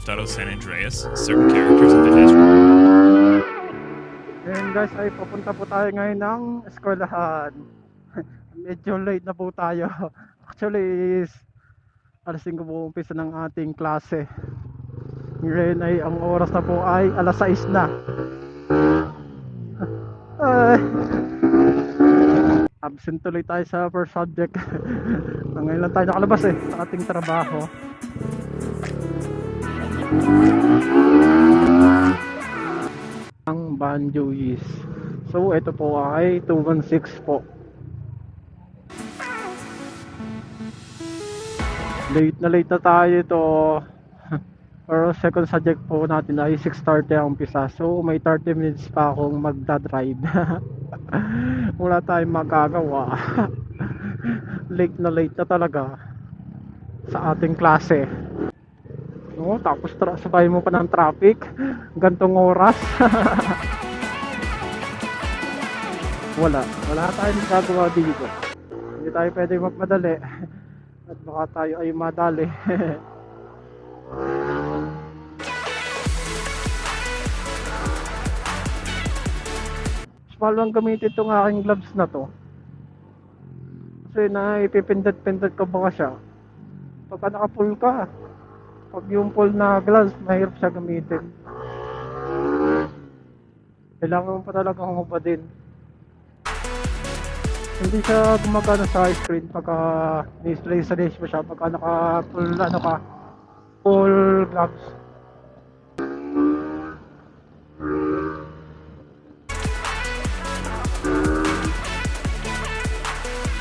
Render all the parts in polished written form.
Theft Auto San Andreas, certain characters and pedestrians. Ngayon guys ay papunta po tayo ngayon ng eskwelahan. Medyo late na po tayo. Actually is alas 5 po umpisa ng ating klase. Ngayon ay ang oras na po ay alas 6 na. Ay, absent tuloy tayo sa first subject. Ngayon lang tayo nakalabas sa ating trabaho. Ang banjois. So ito po ay 216 po. Late na tayo ito. Pero second subject po natin ay 6:30 ang umpisa. So may 30 minutes pa akong magdadrive. Wala tayong magagawa. Late na talaga sa ating klase. No, tapos sabay mo pa ng traffic gantong oras. wala tayong gagawa dito. Hindi tayo pwede magmadali at baka tayo ay madali. Small lang gamitin itong aking gloves na to kasi na ipipindot-pindot ko baka siya pagka naka-full ka. Pag yung full na gloves, mahirap siya gamitin. Kailangan mo pa talaga humupa din. Hindi siya gumagana sa screen pagka display mo siya pagka naka-full full gloves.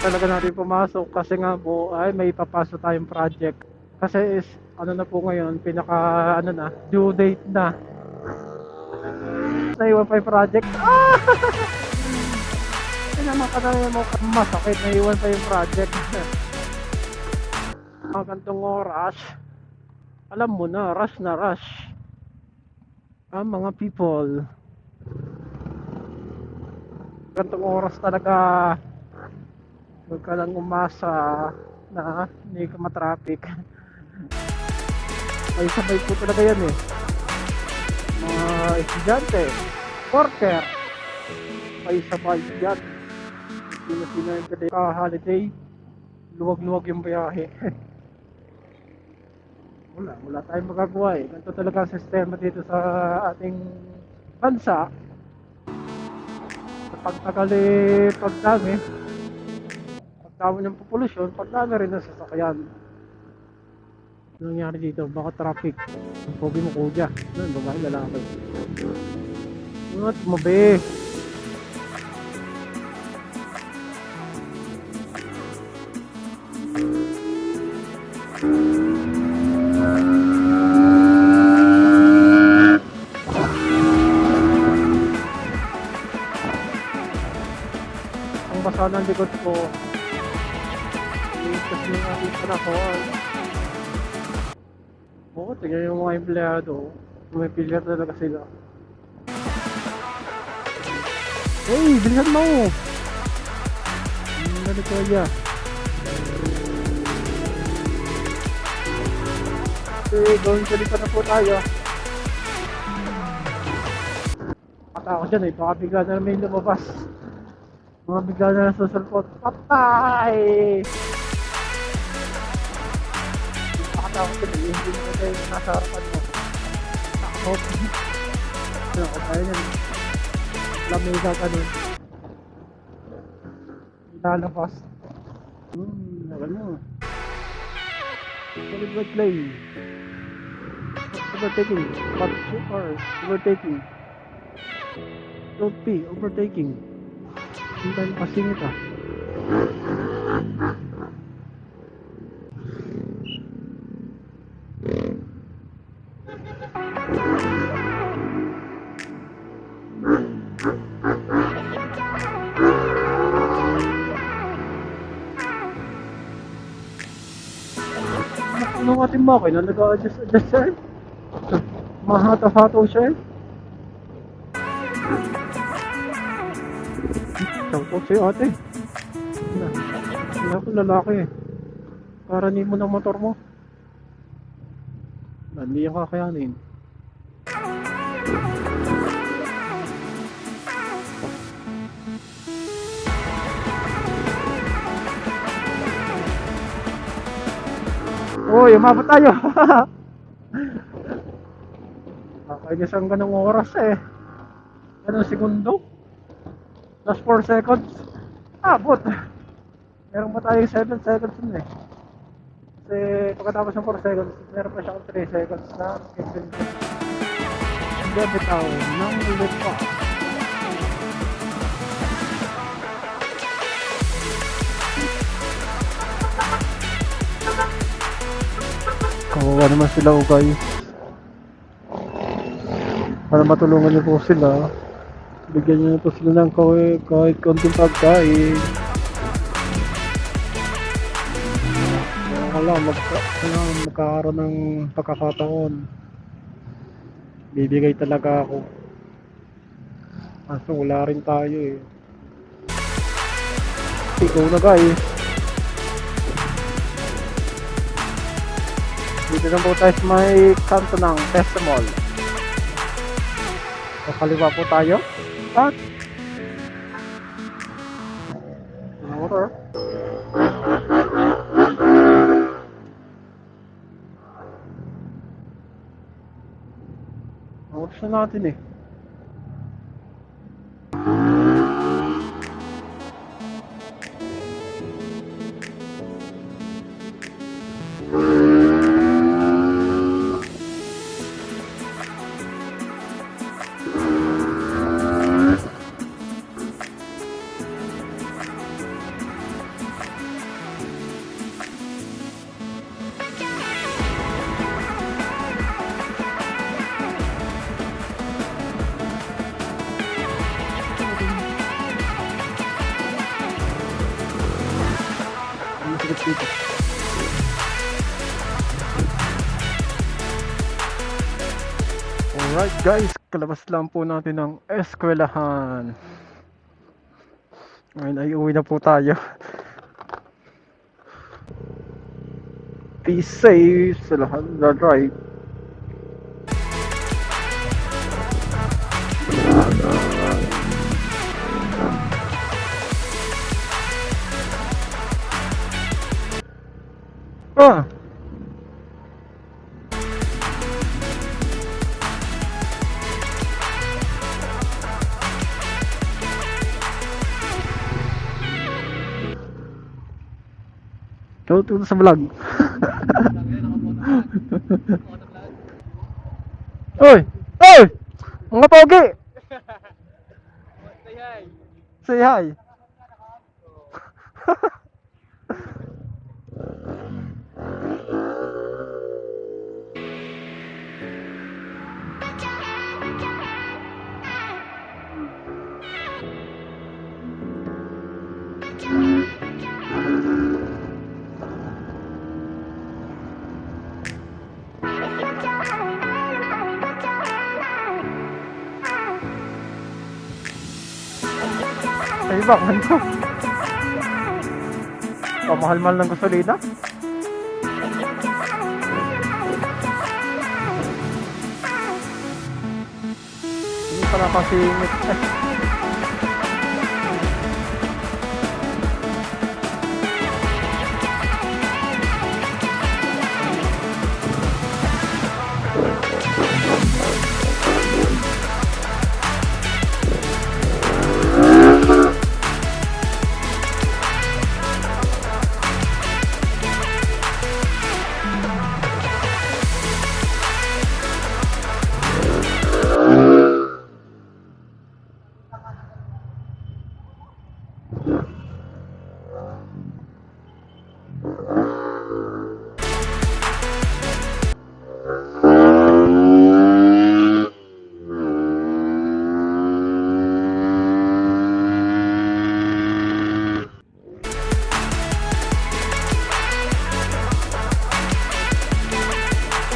Talaga natin pumasok kasi nga po ay may papasok tayong project. Kasi is ano na po ngayon, pinaka due date na. Naiwan pa yung project. Ay naman ka na mo masakit, naiwan pa yung project. Mga gantong oras, alam mo na rush ang mga people. Gantong oras talaga huwag ka lang umasa na hindi ka matraffic. Ay sabay po talaga yan mga estudyante, worker, ay sabay yan. Sino holiday, luwag yung biyahe. wala tayong magagawa ganito talaga ang sistema dito sa ating bansa. Pagtagal pagdami ng populasyon, pagdami rin ng sasakyan. Anong nangyari dito? Baka traffic. Ang pogi mo kuya. Ano, babae lalaki. Ano, tumabi. Ang basa ng likod ko. Kasi yung ating panahon. Oo, tingnan yung mga empleyado. May pilya talaga sila. Hey, bilisan mo! Dali kaya. Okay, going to lipat na po tayo. Kata ako dyan baka bigla na may lumabas. Mga bigla na susulpot. Patay! Ako hindi mo tayo nasa harapan mo. Ako. Ano ko tayo yan. Lamesa ka nun. Lalabas. Nagal mo. Solid white lane. Overtaking. But you are overtaking. Don't be overtaking. Hindi tayo pasingit Ano ating makina? Nag-a-adjust siya mahataw-hataw siya Shoutout sa'yo ate. Hindi ako lalaki Para ni mo ng motor mo. Hindi yung kakayanin. Uy, umabot tayo. Nakainis ang ganong oras eh. Ganong segundo. Last 4 seconds. Abot. Meron pa tayong 7 seconds yun eh. Kasi pagkatapos ng 4 seconds, meron pa siyang 3 seconds na extension. Hindi bitaw ng ulit pa. Kawawa naman sila o guys. Para matulungan niyo po sila, bigyan niyo po sila ng kahit konting pagkain. Kaya lang magkakaroon ng pagkakataon. Bibigay talaga ako. Kaso wala rin tayo eh. Ikaw na guys. Dito na po tayo sa may kanto ng Pesamol. Kakaliwa po tayo. At motor. Oras na natin eh. Dito. Alright guys, kalabas lang po natin ng eskwelahan. Ngayon ay uwi na po tayo. Be safe sa lahat na drive. Ah! Ito sa vlog. Oy! Oy! Mga pogi! Say hi! Say hi! Ay, bakit to? Pamahal-mahal ng gasolina? Hindi pa nakasingit.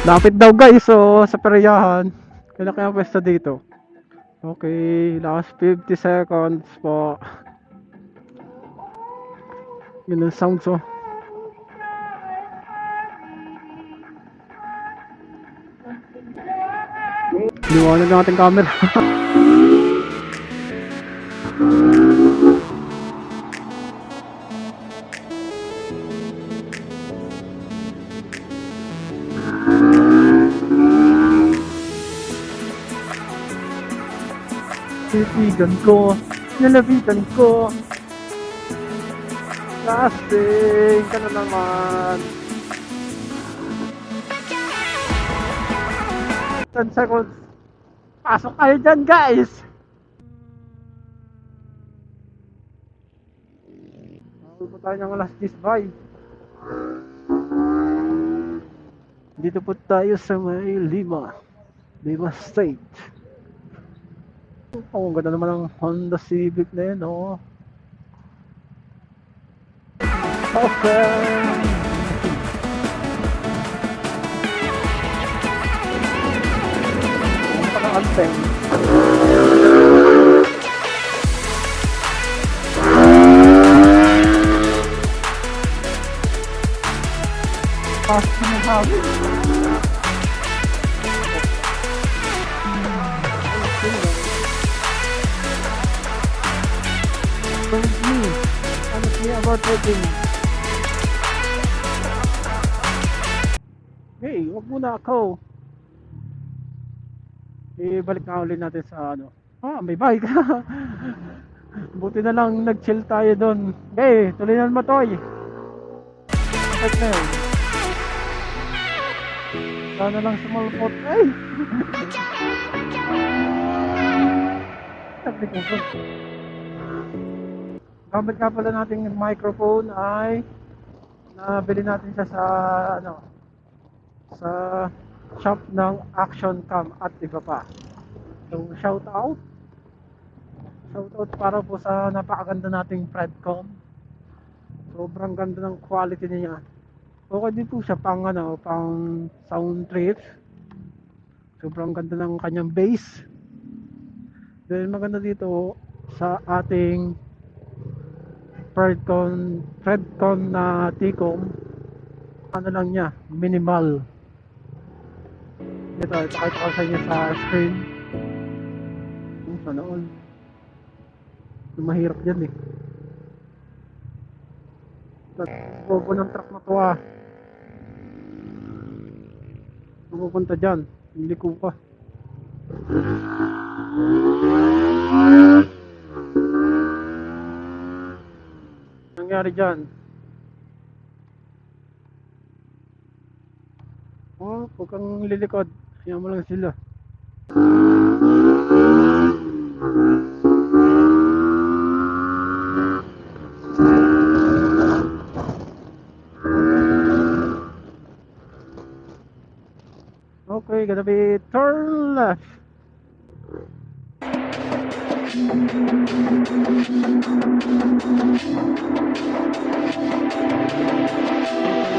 Lapit daw guys, so sa peryahan. Kaya pwesto dito. Okay, last 50 seconds po. Yun ang sounds oh. Liwanag ng ating camera. Titigan ko, nalabitan ko. Lasting ka na naman. 10 seconds. Pasok kayo dyan, guys. Nakul po tayo ng last kiss, bye. Dito po tayo sa may Lima State. Oh, ang ganda naman ng Honda Civic na yun, oh. Okay. Ang pang-anteng. Pasok na sabi. Honestly, about working. Hey, wag muna ako. Balik na ulit natin sa ano. May bike. Buti na lang nag-chill tayo doon. Hey, tuloy na matoy. Kapag na yun. Sana lang sumalpot. Ay! Sabi ko po. Gamit nga pala nating microphone ay nabili natin siya sa ano, sa shop ng Action Cam at iba pa. So shout out para po sa napakaganda nating Fredcom. Sobrang ganda ng quality niya. Okay din po siya pang ano, pang sound trip. Sobrang ganda ng kanyang bass. Then maganda dito sa ating Fredcom na T-Com, ano lang niya, minimal. Ito, ipakita ko sa inyo sa screen. Sana all. Mahirap dyan eh. Bobo ng truck na to ah. Pupunta dyan, hindi ko pa. Nangyari dyan? Oh, huwag kang lilikod. Hayaan mo lang sila. Okay, gonna be turn left. Okay,